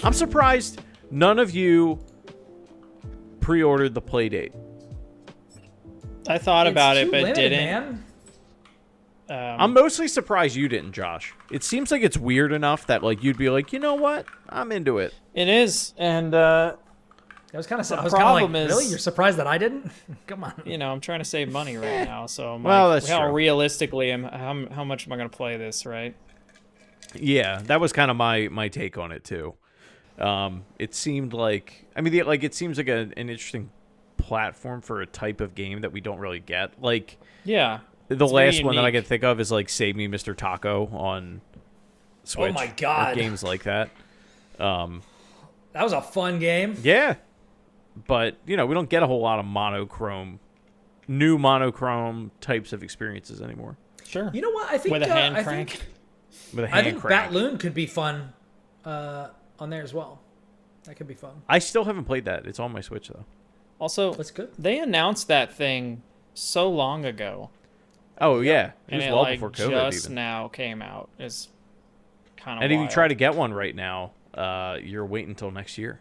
I'm surprised none of you pre-ordered the Playdate. I thought about it, but limited, didn't. Man. I'm mostly surprised you didn't, Josh. It seems like it's weird enough that like you'd be like, you know what, I'm into it. It is, and I was kind of like, problem is- really? You're surprised that I didn't? Come on. you know, I'm trying to save money right now. So I'm Well, like, that's how true. realistically, how much am I going to play this, right? Yeah, that was kind of my take on it too. It seemed like, I mean, it seems like an interesting platform for a type of game that we don't really get. Like, Yeah. the It's very last one that I unique. can think of is like Save Me, Mr. Taco on Switch. Oh my God. Or games like that. That was a fun game. Yeah, but we don't get a whole lot of new monochrome types of experiences anymore. Sure. You know what? I think With a hand I crank. think, With a I hand think crank. Batloon could be fun on there as well. That could be fun. I still haven't played that. It's on my Switch though. Also, That's good. they announced that thing so long ago, Oh yeah, it and was it well like before COVID just even. now came out. It's kind of. And if you try to get one right now, you're waiting until next year.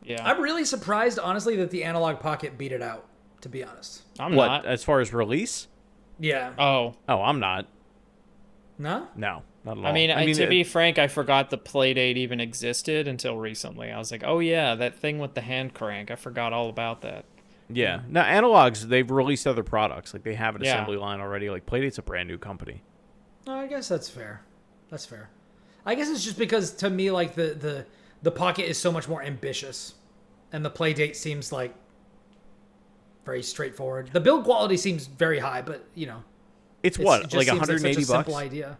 yeah, I'm really surprised, honestly, that the Analog Pocket beat it out. To be honest. I'm What not. as far as release? Yeah. Oh, Oh, I'm not. No. No, not at all. I mean, to it- be frank, I forgot the Playdate even existed until recently. I was like, oh yeah, that thing with the hand crank. I forgot all about that. yeah. Now analogs, they've released other products. Like they have an Yeah. assembly line already. Like Playdate's a brand new company. No, I guess that's fair. That's fair. I guess it's just because to me, like the Pocket is so much more ambitious, and the Playdate seems like very straightforward. The build quality seems very high, but It's it what, just like seems 180 such a bucks? simple idea.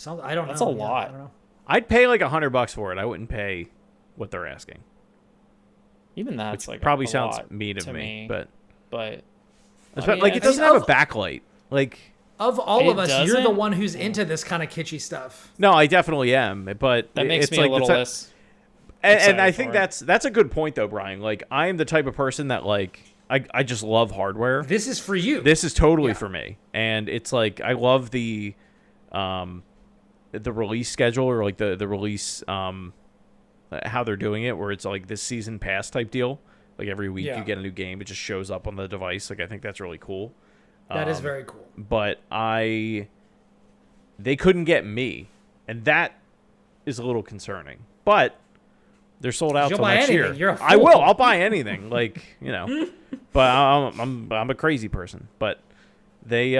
I don't know. That's a Yeah, lot. I don't know. I'd pay like $100 for it. I wouldn't pay what they're asking. Even that's Which like probably a sounds lot mean of to me, but but like it doesn't have a backlight. Like Of all It of us, you're the doesn't? one who's into this kind of kitschy stuff. no, I definitely am. But that makes it's me like a little the less. and excited I think for it. that's a good point though, Brian. Like I am the type of person that like I just love hardware. This is for you. This is totally Yeah. for me, and it's like I love the release schedule or like the release how they're doing it, where it's like this season pass type deal. Like every week Yeah. you get a new game, it just shows up on the device. Like I think that's really cool. That is very cool. But they couldn't get me, and that is a little concerning. But they're sold out You'll till buy next anything. year. You're a I fool. will. I'll buy anything. Like but I'm a crazy person. But they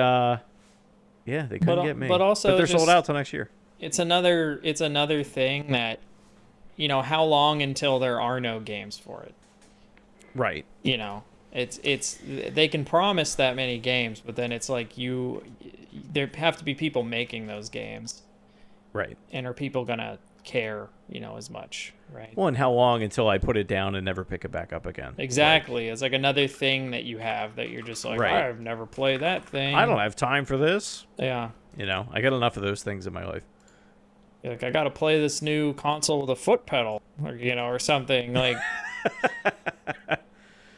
they couldn't get me. but also they're sold just- out till next year. It's another thing that, how long until there are no games for it? Right. It's they can promise that many games, but then it's like there have to be people making those games, Right. and are people gonna care, as much, right? Well, and how long until I put it down and never pick it back up again? Exactly. It's like another thing that you have that you're just like, Right. I've never played that thing. I don't have time for this. Yeah. I got enough of those things in my life. You're like, I got to play this new console with a foot pedal, or something like.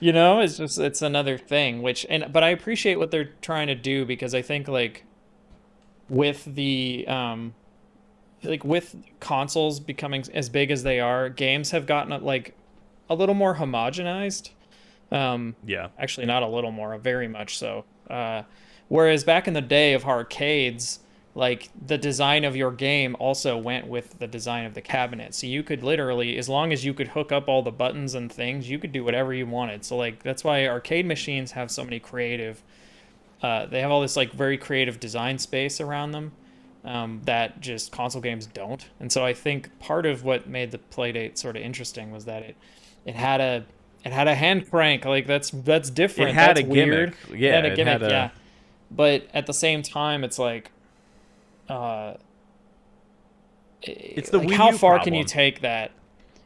It's another thing. But I appreciate what they're trying to do, because I think like with the with consoles becoming as big as they are, games have gotten like a little more homogenized. Yeah. Actually, not a little more, very much so. Whereas back in the day of arcades, like the design of your game also went with the design of the cabinet. So you could literally, as long as you could hook up all the buttons and things, you could do whatever you wanted. So like that's why arcade machines have so many creative. They have all this like very creative design space around them that just console games don't. And so I think part of what made the Playdate sort of interesting was that it had a hand crank. Like that's different. It had That's a gimmick. weird. Yeah, it had a gimmick. had a- Yeah, but at the same time, it's like, It's the like Wii how U far can you problem. take that?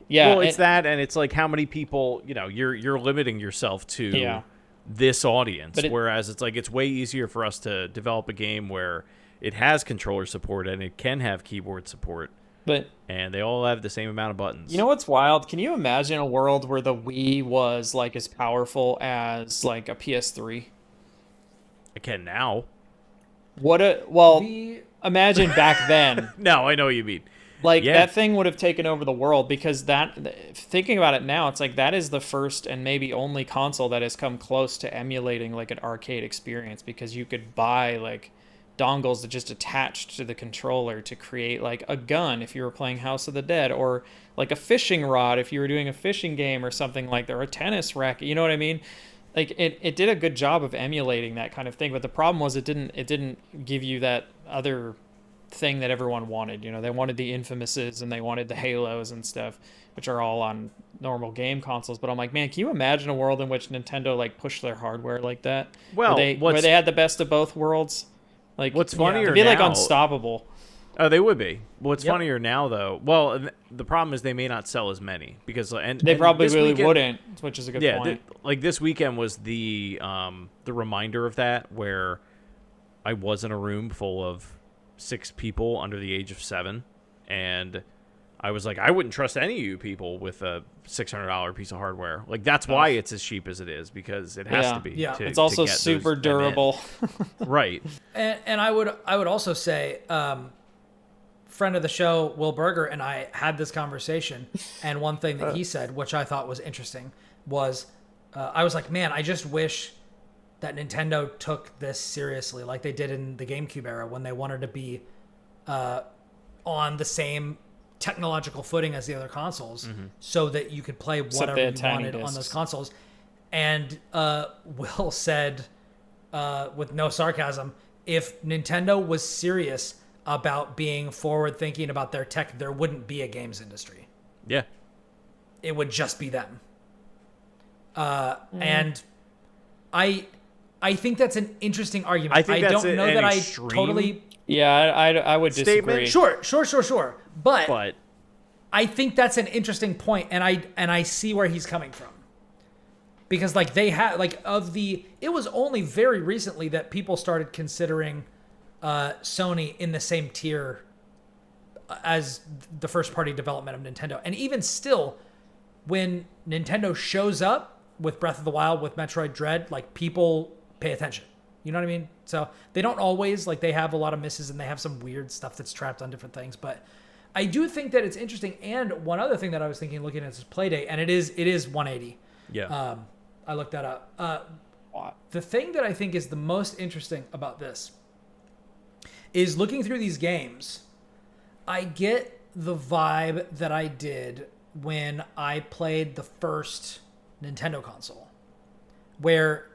Yeah, Well, it's that, and it's like how many people, you're limiting yourself to Yeah. this audience. But Whereas it's like it's way easier for us to develop a game where it has controller support and it can have keyboard support, But and they all have the same amount of buttons. you know what's wild? Can you imagine a world where the Wii was like as powerful as like a PS3? I can now. Imagine back then. No, I know what you mean. Like Yeah. that thing would have taken over the world, because thinking about it now, it's like that is the first and maybe only console that has come close to emulating like an arcade experience, because you could buy like dongles that just attached to the controller to create like a gun if you were playing House of the Dead, or like a fishing rod if you were doing a fishing game or something like that, or a tennis racket. You know what I mean? Like it did a good job of emulating that kind of thing, but the problem was it didn't give you that other thing that everyone wanted. You know, they wanted the Infamouses and they wanted the Halos and stuff, which are all on normal game consoles. But I'm like, man, can you imagine a world in which Nintendo like pushed their hardware like that? Well, where they had the best of both worlds. Like, what's funnier it'd be like now- unstoppable. Oh, they would be. What's Yep. funnier now, though? Well, the problem is they may not sell as many because They and probably this really weekend- wouldn't, which is a good point. Like this weekend was the reminder of that, where I was in a room full of 6 people under the age of 7, and I was like, I wouldn't trust any of you people with a $600 piece of hardware. Like that's why it's as cheap as it is, because it has to be. Yeah. to- It's to also get those- super them in. durable. Right. And I would also say, friend of the show, Will Berger, and I had this conversation, and one thing that he said, which I thought was interesting, was I was like, man, I just wish that Nintendo took this seriously, like they did in the GameCube era when they wanted to be on the same technological footing as the other consoles, so that you could play Except whatever they you had tiny wanted on discs. those consoles. And Will said, with no sarcasm, if Nintendo was serious about being forward thinking about their tech, there wouldn't be a games industry. Yeah. It would just be them. And I think that's an interesting argument. I think that's don't know an that extreme I totally. Yeah, I would Statement? disagree. Sure. But But I think that's an interesting point, and I see where he's coming from. Because like they had it was only very recently that people started considering Sony in the same tier as the first party development of Nintendo. And even still, when Nintendo shows up with Breath of the Wild, with Metroid Dread, like people pay attention. You know what I mean? So they don't always, like they have a lot of misses and they have some weird stuff that's trapped on different things. But I do think that it's interesting. And one other thing that I was thinking looking at this Playdate, and it is 180. yeah. I looked that up. The thing that I think is the most interesting about this is looking through these games, I get the vibe that I did when I played the first Nintendo console, where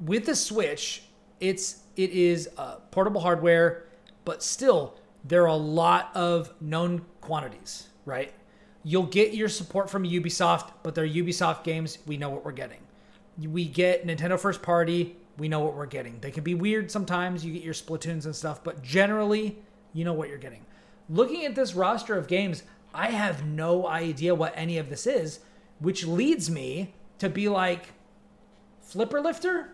with the Switch, it is portable hardware, but still there are a lot of known quantities, right? You'll get your support from Ubisoft, but they're Ubisoft games. We know what we're getting. We get Nintendo first party. We know what we're getting. They can be weird sometimes. You get your Splatoons and stuff, but generally, you know what you're getting. Looking at this roster of games, I have no idea what any of this is, which leads me to be like, Flipper Lifter?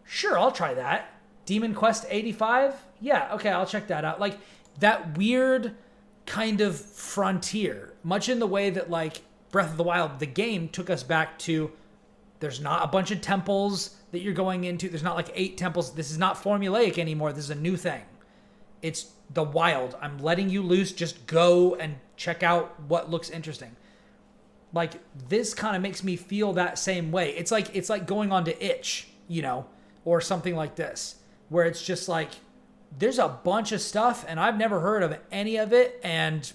Sure, I'll try that. Demon Quest 85? Yeah, okay, I'll check that out. Like, that weird kind of frontier, much in the way that like Breath of the Wild, the game took us back to, there's not a bunch of temples that you're going into. There's not like 8 temples. This is not formulaic anymore. This is a new thing. It's the wild. I'm letting you loose. Just go and check out what looks interesting. Like this kind of makes me feel that same way. It's like going on to Itch, you know, or something like this, where it's just like, there's a bunch of stuff and I've never heard of any of it. And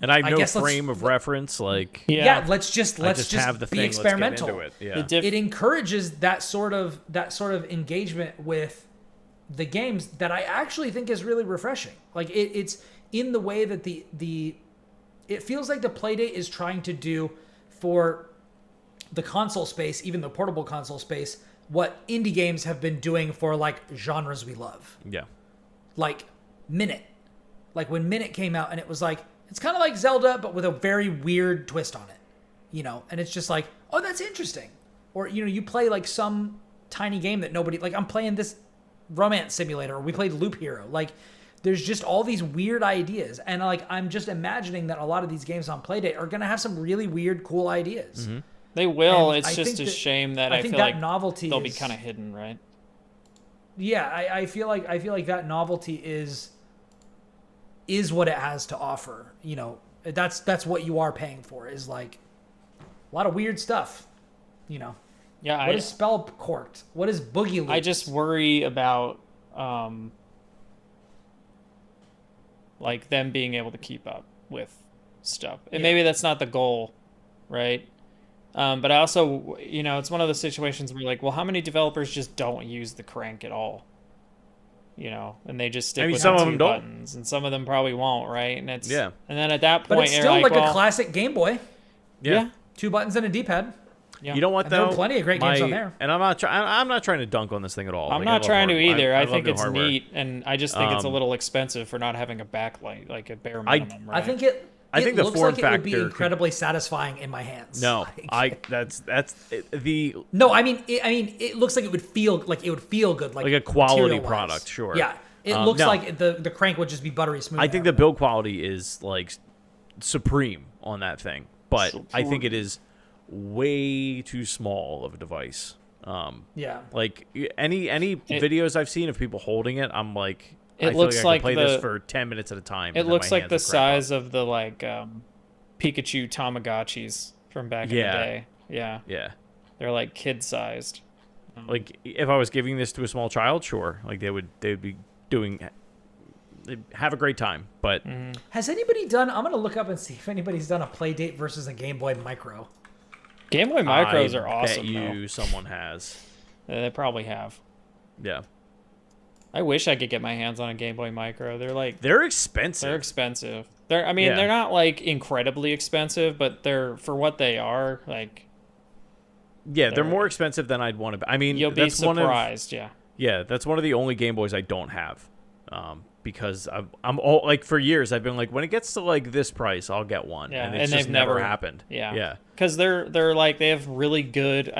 I have I no guess let's- frame of reference. Like, yeah, let's just have the be thing. experimental. Let's get into it. Yeah. It encourages that sort of engagement with the games that I actually think is really refreshing. Like it's in the way that it feels like the Playdate is trying to do for the console space, even the portable console space, what indie games have been doing for like genres we love. Yeah. Like Minute. Like when Minute came out and it was like, it's kind of like Zelda, but with a very weird twist on it, you know? And it's just like, oh, that's interesting. Or, you know, you play like some tiny game that nobody, like I'm playing this romance simulator, or we played Loop Hero. Like there's just all these weird ideas. And like, I'm just imagining that a lot of these games on Playdate are going to have some really weird, cool ideas. Mm-hmm. They will. And It's I just think a that- shame that I I think feel that like novelty they'll be is- kind of hidden, right? Yeah, I feel like that novelty is is what it has to offer. That's what you are paying for, is like a lot of weird stuff. Yeah. What is spell corked? What is boogie loops? I just worry about like them being able to keep up with stuff, and maybe that's not the goal, right? But I also, it's one of those situations where like, well, how many developers just don't use the crank at all? And they just stick with some the of two them don't. buttons, and some of them probably won't, right? And and then at that but point, it's you're still like well, a classic Game Boy. yeah. 2 buttons and a D-pad. Yeah. You know what, And though? there are plenty of great games on there. And I'm not trying to dunk on this thing at all. I'm Like, not I trying love to either. I love think the it's hardware. neat, and I just think it's a little expensive for not having a backlight, like a bare minimum, right? I think it the looks form like it would be factor incredibly satisfying in my hands. No, Like, that's the No, I mean, it looks like it would feel good, like a quality material-wise. product, sure. Yeah, it looks no. like the crank would just be buttery smooth. I think the build quality is like supreme on that thing, but I think it is way too small of a device. Yeah, Like any videos I've seen of people holding it, I'm like, It I feel looks like I like can play the- this for 10 minutes at a time. It looks like the size of the like Pikachu Tamagotchis from back in the day. Yeah, Yeah. they're like kid-sized. Like if I was giving this to a small child, sure, like they would be they'd have a great time. But has anybody done? I'm gonna look up and see if anybody's done a Playdate versus a Game Boy Micro. Game Boy Micros are I awesome. bet you someone has. They probably have. Yeah. I wish I could get my hands on a Game Boy Micro. They're expensive. They're expensive. They're not like incredibly expensive, but they're for what they are. Like, Yeah, they're more expensive than I'd want to. I mean, you'll be that's surprised. that's one of the only Game Boys I don't have, because I'm all like for years I've been like, when it gets to like this price, I'll get one. Yeah, and it's and just they've never never- happened. Yeah. Because they're like, they have really good.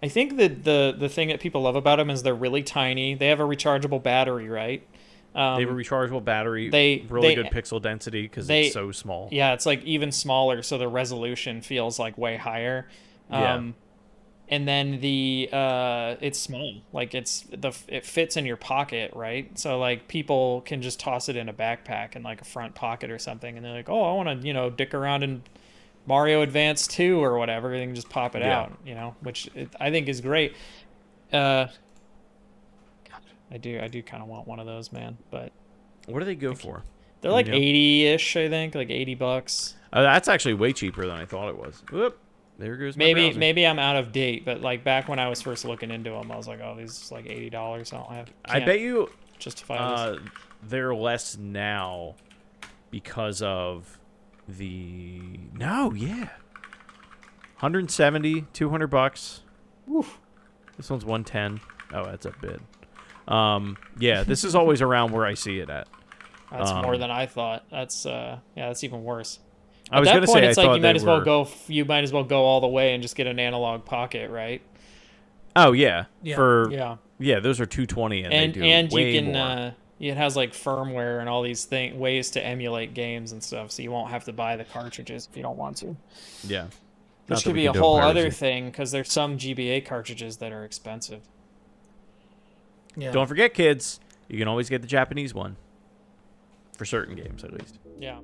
I think that the thing that people love about them is they're really tiny. They have a rechargeable battery, right? They have a rechargeable battery. they- really they- good pixel density because they- it's so small. Yeah, it's like even smaller, so the resolution feels like way higher. Yeah. And then it's small, like it fits in your pocket, right? So like people can just toss it in a backpack in like a front pocket or something, and they're like, oh, I want to dick around in Mario Advance 2 or whatever, and just pop it out, which I think is great. God, I do kind of want one of those, man, but What do they go for? they're like Yeah. 80-ish, I think, like $80. That's actually way cheaper than I thought it was. Whoop. There goes my browser. Maybe I'm out of date, but like back when I was first looking into them, I was like, oh, these are like $80. I bet you justify this. they're less now because of the 170, $200. Oof. This one's 110. Oh, that's a bid. Yeah, this is always around where I see it at. That's more than I thought. That's that's even worse. I was At going that to point, say it's I like thought you might they as well were- go all the way and just get an analog pocket, right? Oh yeah, Yeah. yeah, those are 220 and they do and way you can more. it has like firmware and all these ways to emulate games and stuff, so you won't have to buy the cartridges if you don't want to. Yeah, Which Not could that we be a condone whole piracy. other thing, because there's some GBA cartridges that are expensive. Yeah. Don't forget, kids, you can always get the Japanese one for certain games, at least. Yeah.